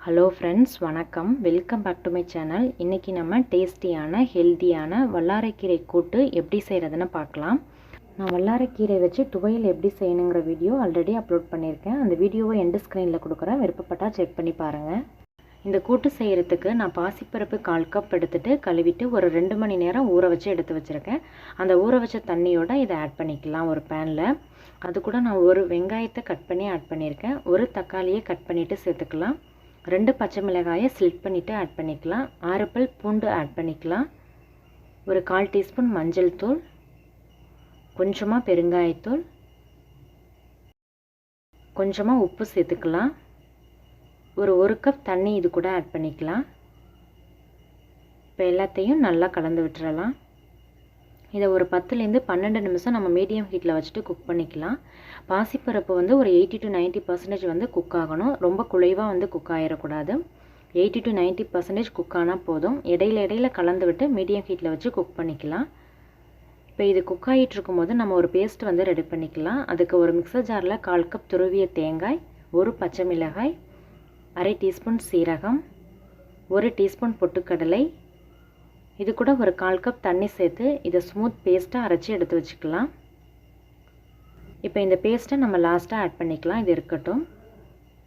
Hello friends, வணக்கம். Welcome back to my channel. இன்றைக்கி நம்ம டேஸ்டியான ஹெல்த்தியான வல்லாரைக்கீரை கூட்டு எப்படி செய்கிறதுன்னு பார்க்கலாம். நான் வல்லாரைக்கீரை வச்சு துவையல் எப்படி செய்யணுங்கிற வீடியோ ஆல்ரெடி அப்லோட் பண்ணியிருக்கேன். அந்த வீடியோவை எண்டு ஸ்க்ரீனில் கொடுக்குறேன், விருப்பப்பட்டால் செக் பண்ணி பாருங்கள். இந்த கூட்டு செய்கிறதுக்கு நான் பாசிப்பருப்பு 1/4 கப் எடுத்துகிட்டு கழுவிட்டு ஒரு 2 மணி நேரம் ஊற வச்சு எடுத்து வச்சுருக்கேன். அந்த ஊற வச்ச தண்ணியோடு இதை ஆட் பண்ணிக்கலாம் ஒரு பேனில். அது கூட நான் ஒரு வெங்காயத்தை கட் பண்ணி ஆட் பண்ணியிருக்கேன். ஒரு தக்காளியை கட் பண்ணிவிட்டு சேர்த்துக்கலாம். 2 பச்சை மிளகாயை ஸ்லிட் பண்ணிவிட்டு ஆட் பண்ணிக்கலாம். 6 பல் பூண்டு ஆட் பண்ணிக்கலாம். ஒரு 1/4 டீஸ்பூன் மஞ்சள் தூள், கொஞ்சமாக பெருங்காயத்தூள், கொஞ்சமாக உப்பு சேர்த்துக்கலாம். ஒரு கப் தண்ணி இது கூட ஆட் பண்ணிக்கலாம். இப்போ எல்லாத்தையும் நல்லா கலந்து விட்டுறலாம். இதை ஒரு 10லேருந்து 12 நிமிஷம் நம்ம மீடியம் ஹீட்டில் வச்சுட்டு குக் பண்ணிக்கலாம். பாசிப்பருப்பு ஒரு 80 to 90% குக் ஆகணும். ரொம்ப குழைவாக குக் ஆகிடக்கூடாது. 80 to 90% குக் ஆனால் போதும். இடையில கலந்து விட்டு மீடியம் ஹீட்டில் வச்சு குக் பண்ணிக்கலாம். இப்போ இது குக் ஆகிட்டு இருக்கும்போது நம்ம ஒரு பேஸ்ட் ரெடி பண்ணிக்கலாம். அதுக்கு ஒரு மிக்சர் ஜாரில் 1/4 கப் துருவிய தேங்காய், ஒரு பச்சை மிளகாய், 1/2 டீஸ்பூன் சீரகம், 1 டீஸ்பூன் பொட்டுக்கடலை, இது கூட ஒரு 1/4 கப் தண்ணி சேர்த்து இதை ஸ்மூத் பேஸ்ட்டாக அரைச்சி எடுத்து வச்சுக்கலாம். இப்போ இந்த பேஸ்ட்டை நம்ம லாஸ்ட்டாக ஆட் பண்ணிக்கலாம். இது இருக்கட்டும்.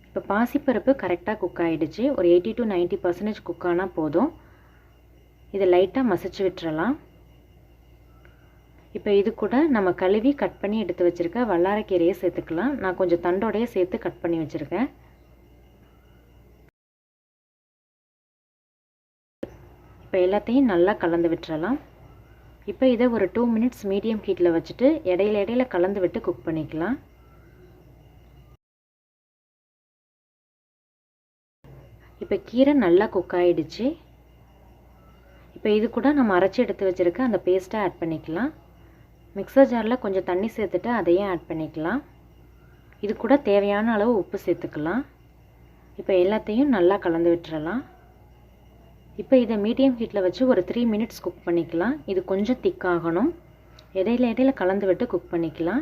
இப்போ பாசிப்பருப்பு கரெக்டாக குக் ஆகிடுச்சு. ஒரு 80 to 90% குக் ஆனால் போதும். இதை லைட்டாக மசிச்சு விட்டுறலாம். இப்போ இது கூட நம்ம கழுவி கட் பண்ணி எடுத்து வச்சுருக்க வல்லாரைக்கீரையை சேர்த்துக்கலாம். நான் கொஞ்சம் தண்டோடையே சேர்த்து கட் பண்ணி வச்சுருக்கேன். இப்போ எல்லாத்தையும் நல்லா கலந்து விட்டுறலாம். இப்போ இதை ஒரு 2 மினிட்ஸ் மீடியம் ஹீட்டில் வச்சுட்டு இடையில கலந்து விட்டு குக் பண்ணிக்கலாம். இப்போ கீரை நல்லா குக் ஆகிடுச்சு. இப்போ இது கூட நம்ம அரைச்சி எடுத்து வச்சுருக்க அந்த பேஸ்ட்டை ஆட் பண்ணிக்கலாம். மிக்சர் ஜாரில் கொஞ்சம் தண்ணி சேர்த்துட்டு அதையும் ஆட் பண்ணிக்கலாம். இது கூட தேவையான அளவு உப்பு சேர்த்துக்கலாம். இப்போ எல்லாத்தையும் நல்லா கலந்து விட்டுறலாம். இப்போ இதை மீடியம் ஹீட்டில் வச்சு ஒரு 3 மினிட்ஸ் குக் பண்ணிக்கலாம். இது கொஞ்சம் திக்காகணும். இடையில கலந்து விட்டு குக் பண்ணிக்கலாம்.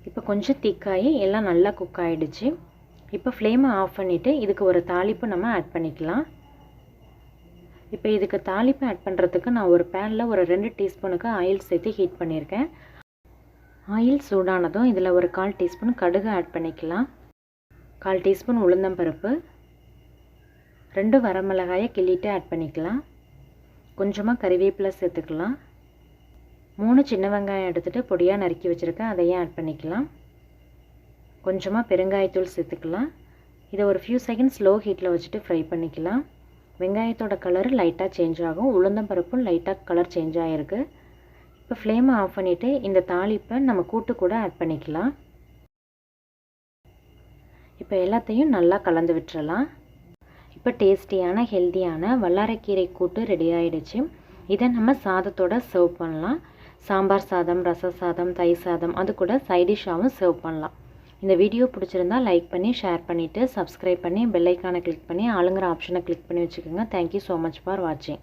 இப்போ கொஞ்சம் திக்காகி எல்லாம் நல்லா குக் ஆகிடுச்சு. இப்போ ஃப்ளேமை ஆஃப் பண்ணிவிட்டு இதுக்கு ஒரு தாளிப்பு நம்ம ஆட் பண்ணிக்கலாம். இப்போ இதுக்கு தாளிப்பு ஆட் பண்ணுறதுக்கு நான் ஒரு பேனில் ஒரு 2 டீஸ்பூனுக்கு ஆயில் சேர்த்து ஹீட் பண்ணியிருக்கேன். ஆயில் சூடானதும் இதில் ஒரு 1/4 டீஸ்பூன் கடுகு ஆட் பண்ணிக்கலாம். 1/4 டீஸ்பூன் உளுந்தம்பருப்பு, 2 வரமிளகாயை கிள்ளிட்டு ஆட் பண்ணிக்கலாம். கொஞ்சமாக கறிவேப்பிலை சேர்த்துக்கலாம். 3 சின்ன வெங்காயம் எடுத்துகிட்டு பொடியாக நறுக்கி வச்சுருக்கேன், அதையும் ஆட் பண்ணிக்கலாம். கொஞ்சமாக பெருங்காயத்தூள் சேர்த்துக்கலாம். இதை ஒரு ஃபியூ செகண்ட்ஸ் லோ ஹீட்டில் வச்சுட்டு ஃப்ரை பண்ணிக்கலாம். வெங்காயத்தோட கலர் லைட்டாக சேஞ்ச் ஆகும். உளுந்தம்பருப்பும் லைட்டாக கலர் சேஞ்ச் ஆகிருக்கு. இப்போ ஃப்ளேமை ஆஃப் பண்ணிவிட்டு இந்த தாளிப்பை நம்ம கூட்டு கூட ஆட் பண்ணிக்கலாம். இப்போ எல்லாத்தையும் நல்லா கலந்து விட்டுறலாம். இப்போ டேஸ்டியான ஹெல்த்தியான வல்லாரைக்கீரை கூட்டு ரெடி ஆகிடுச்சு. இதை நம்ம சாதத்தோடு சர்வ் பண்ணலாம். சாம்பார் சாதம், ரச சாதம், தயிர் சாதம், அது கூட சைடிஷாகவும் சர்வ் பண்ணலாம். இந்த வீடியோ பிடிச்சிருந்தா லைக் பண்ணி ஷேர் பண்ணிவிட்டு சப்ஸ்கிரைப் பண்ணி பெல் ஐக்கானை கிளிக் பண்ணி ஆளுங்கிற ஆப்ஷனை கிளிக் பண்ணி வச்சுக்கோங்க. தேங்க்யூ ஸோ மச் ஃபார் வாட்சிங்.